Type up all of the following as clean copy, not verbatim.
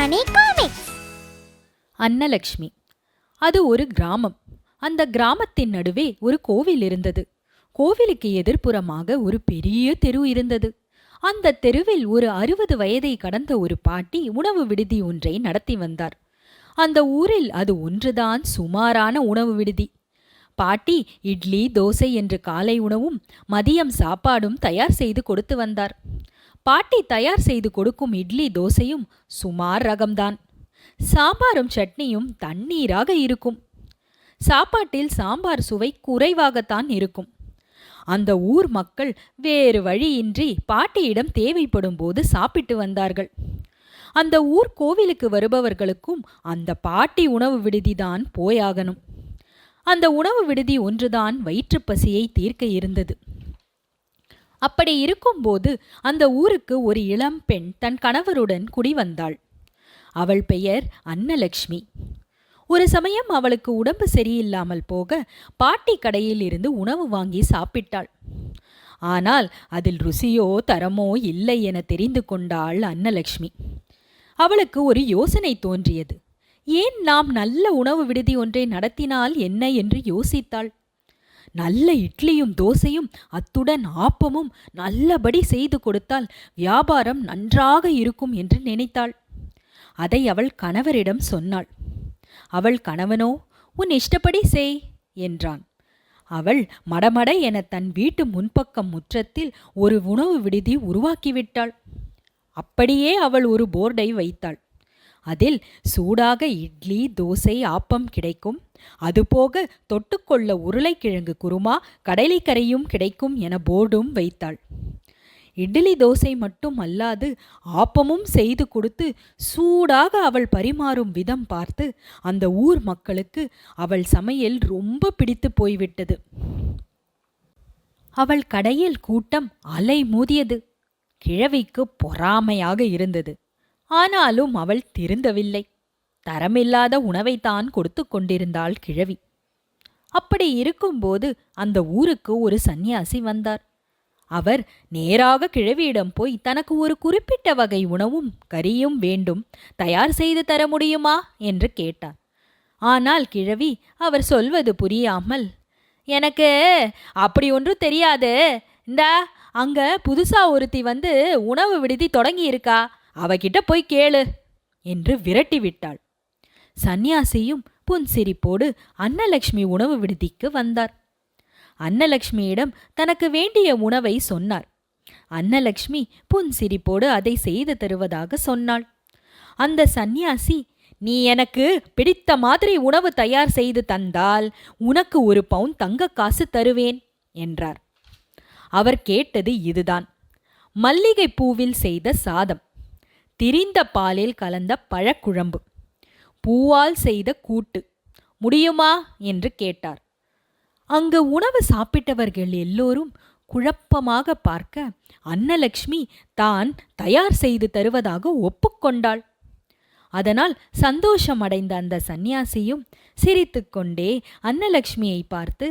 மணி comics. Annalakshmi. அது ஒரு கிராமம். அந்த கிராமத்தின் நடுவே ஒரு கோவில் இருந்தது. கோவிலுக்கு எதிர்ப்புறமாக ஒரு பெரிய தெரு இருந்தது. அந்த தெருவில் ஒரு 60 வயதை கடந்த ஒரு பாட்டி உணவு விடுதி ஒன்றை நடத்தி வந்தார். அந்த ஊரில் அது ஒன்றுதான் சுமாரான உணவு விடுதி. பாட்டி இட்லி தோசை என்று காலை உணவும் மதியம் சாப்பாடும் தயார் செய்து கொடுத்து வந்தார். பாட்டி தயார் செய்து கொடுக்கும் இட்லி தோசையும் சுமார் ரகம்தான். சாம்பாரும் சட்னியும் தண்ணீராக இருக்கும். சாப்பாட்டில் சாம்பார் சுவை குறைவாகத்தான் இருக்கும். அந்த ஊர் மக்கள் வேறு வழியின்றி பாட்டியிடம் தேவைப்படும் போது சாப்பிட்டு வந்தார்கள். அந்த ஊர் கோவிலுக்கு வருபவர்களுக்கும் அந்த பாட்டி உணவு விடுதிதான் போயாகணும். அந்த உணவு விடுதி ஒன்றுதான் வயிற்றுப்பசியை தீர்க்க இருந்தது. அப்படி இருக்கும்போது அந்த ஊருக்கு ஒரு இளம் பெண் தன் கணவருடன் குடிவந்தாள். அவள் பெயர் அன்னலக்ஷ்மி. ஒரு சமயம் அவளுக்கு உடம்பு சரியில்லாமல் போக பாட்டி கடையில் இருந்து உணவு வாங்கி சாப்பிட்டாள். ஆனால் அதில் ருசியோ தரமோ இல்லை என தெரிந்து கொண்டாள் அன்னலக்ஷ்மி. அவளுக்கு ஒரு யோசனை தோன்றியது. ஏன் நாம் நல்ல உணவு விடுதி ஒன்றை நடத்தினால் என்ன என்று யோசித்தாள். நல்ல இட்லியும் தோசையும் அத்துடன் ஆப்பமும் நல்லபடி செய்து கொடுத்தால் வியாபாரம் நன்றாக இருக்கும் என்று நினைத்தாள். அதை அவள் கணவரிடம் சொன்னாள். அவள் கணவனோ உன் இஷ்டப்படி செய் என்றான். அவள் மடமட என தன் வீட்டு முன்பக்கம் முற்றத்தில் ஒரு உணவு விடுதி உருவாக்கிவிட்டாள். அப்படியே அவள் ஒரு போர்டை வைத்தாள். அதில் சூடாக இட்லி தோசை ஆப்பம் கிடைக்கும், அதுபோக தொட்டுக்கொள்ள உருளைக்கிழங்கு குருமா கடலைக்கரையும் கிடைக்கும் என போர்டும் வைத்தாள். இட்லி தோசை மட்டும் அல்லாது ஆப்பமும் செய்து கொடுத்து சூடாக அவள் பரிமாறும் விதம் பார்த்து அந்த ஊர் மக்களுக்கு அவள் சமையல் ரொம்ப பிடித்து போய்விட்டது. அவள் கடையில் கூட்டம் அலை மோதியது. கிழவிக்கு பொறாமையாக இருந்தது. ஆனாலும் அவள் திருந்தவில்லை. தரமில்லாத உணவைத்தான் கொடுத்து கொண்டிருந்தாள் கிழவி. அப்படி இருக்கும்போது அந்த ஊருக்கு ஒரு சந்நியாசி வந்தார். அவர் நேராக கிழவியிடம் போய் தனக்கு ஒரு குறிப்பிட்ட வகை உணவும் கறியும் வேண்டும், தயார் செய்து தர முடியுமா என்று கேட்டார். ஆனால் கிழவி அவர் சொல்வது புரியாமல், எனக்கு அப்படி ஒன்றும் தெரியாது, இந்தா அங்க புதுசா ஒருத்தி வந்து உணவு விடுதி தொடங்கி இருக்கா, அவகிட்ட போய் கேளு என்று விரட்டிவிட்டாள். சந்நியாசியும் புன்சிரிப்போடு அன்னலக்ஷ்மி உணவு விடுதிக்கு வந்தார். அன்னலக்ஷ்மியிடம் தனக்கு வேண்டிய உணவை சொன்னார். அன்னலக்ஷ்மி புன்சிரிப்போடு அதை செய்து தருவதாக சொன்னாள். அந்த சந்நியாசி, நீ எனக்கு பிடித்த மாதிரி உணவு தயார் செய்து தந்தால் உனக்கு 1 பவுன் தங்க காசு தருவேன் என்றார். அவர் கேட்டது இதுதான்: மல்லிகை பூவில் செய்த சாதம், திரிந்த பாலில் கலந்த பழக்குழம்பு, பூவால் செய்த கூட்டு முடியுமா என்று கேட்டார். அங்கு உணவு சாப்பிட்டவர்கள் எல்லோரும் குழப்பமாக பார்க்க அன்னலக்ஷ்மி தான் தயார் செய்து தருவதாக ஒப்புக்கொண்டாள். அதனால் சந்தோஷமடைந்த அந்த சந்நியாசியும் சிரித்துக்கொண்டே அன்னலக்ஷ்மியை பார்த்து,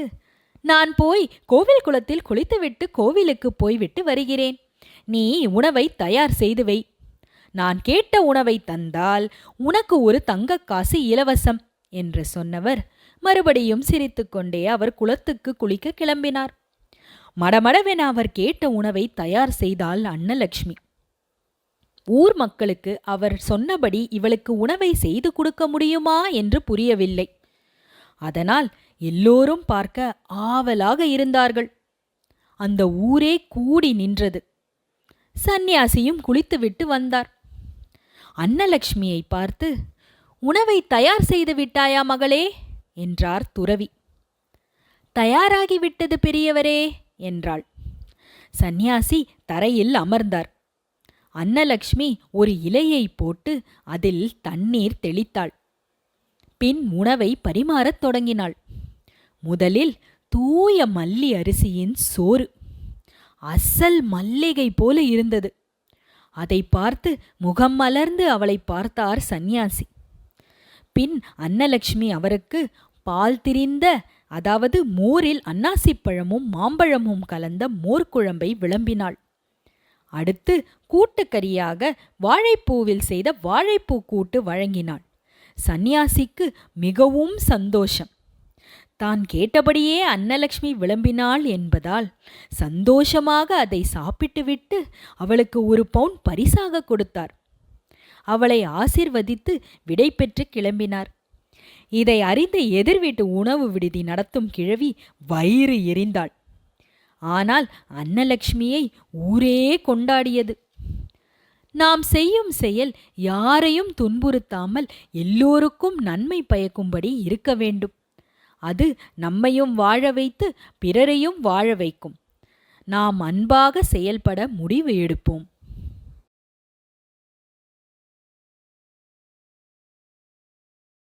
நான் போய் கோவில் குளத்தில் குளித்துவிட்டு கோவிலுக்கு போய்விட்டு வருகிறேன், நீ உணவை தயார் செய்து வை, நான் கேட்ட உணவை தந்தால் உனக்கு 1 தங்கக்காசு இலவசம் என்று சொன்னவர் மறுபடியும் சிரித்துக்கொண்டே அவர் குளத்துக்கு குளிக்க கிளம்பினார். மடமடவென அவர் கேட்ட உணவை தயார் செய்தாள் அன்னலக்ஷ்மி. ஊர் மக்களுக்கு அவர் சொன்னபடி இவளுக்கு உணவை செய்து கொடுக்க முடியுமா என்று புரியவில்லை. அதனால் எல்லோரும் பார்க்க ஆவலாக இருந்தார்கள். அந்த ஊரே கூடி நின்றது. சந்நியாசியும் குளித்துவிட்டு வந்தார். அன்னலக்ஷ்மியை பார்த்து, உணவை தயார் செய்து விட்டாயா மகளே என்றார் துறவி. தயாராகிவிட்டது பெரியவரே என்றாள். சந்நியாசி தரையில் அமர்ந்தார். அன்னலக்ஷ்மி ஒரு இலையை போட்டு அதில் தண்ணீர் தெளித்தாள். பின் உணவை பரிமாறத் தொடங்கினாள். முதலில் தூய மல்லி அரிசியின் சோறு, அசல் மல்லிகை போல இருந்தது. அதை பார்த்து முகம் மலர்ந்து அவளை பார்த்தார் சந்நியாசி. பின் அன்னலக்ஷ்மி அவருக்கு பால் திரிந்த, அதாவது மோரில் அன்னாசிப்பழமும் மாம்பழமும் கலந்த மோர்க்குழம்பை விளம்பினாள். அடுத்து கூட்டுக்கரியாக வாழைப்பூவில் செய்த வாழைப்பூ கூட்டு வழங்கினாள். சந்நியாசிக்கு மிகவும் சந்தோஷம். தான் கேட்டபடியே அன்னலக்ஷ்மி விளம்பினாள் என்பதால் சந்தோஷமாக அதை சாப்பிட்டுவிட்டு அவளுக்கு 1 பவுன் பரிசாக கொடுத்தார். அவளை ஆசீர்வதித்து விடை பெற்று கிளம்பினார். இதை அறிந்த எதிர் வீட்டு உணவு விடுதி நடத்தும் கிழவி வயிறு எரிந்தாள். ஆனால் அன்னலக்ஷ்மியை ஊரே கொண்டாடியது. நாம் செய்யும் செயல் யாரையும் துன்புறுத்தாமல் எல்லோருக்கும் நன்மை பயக்கும்படி இருக்க வேண்டும். அது நம்மையும் வாழ வைத்து பிறரையும் வாழ வைக்கும். நாம் அன்பாக செயல்பட முடிவு எடுப்போம்.